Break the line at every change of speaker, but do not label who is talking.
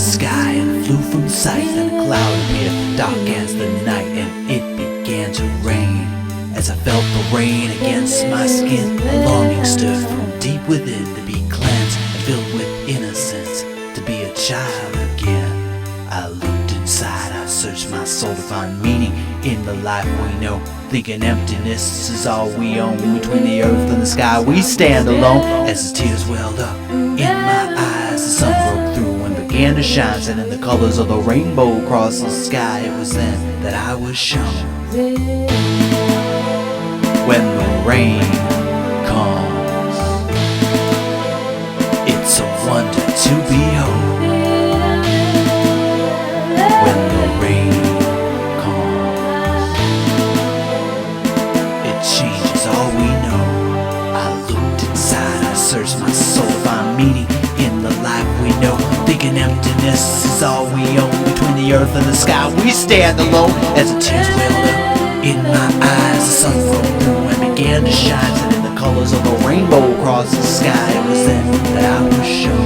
sky and flew from sight. Then a cloud appeared, dark as the night, and it began to rain. As I felt the rain against my skin, a longing stirred from deep within to be cleansed and filled with innocence, to be a child again. I looked inside, I searched my soul to find meaning in the life we know, thinking emptiness is all we own. Between the earth and the sky we stand alone. As the tears welled up in my eyes, the sun broke through and began to shine, sending the colors of the rainbow across the sky. It was then that I was shown. When the rain comes, it's a wonder to behold. When the rain comes, it changes all we know. I looked inside, I searched my soul to find meaning in the life we know, thinking emptiness is all we own. Between the earth and the sky we stand alone. As the tears welled up in my eyes, the sun broke through and began to shine, sending the colors of the rainbow across the sky. It was then that I was shown.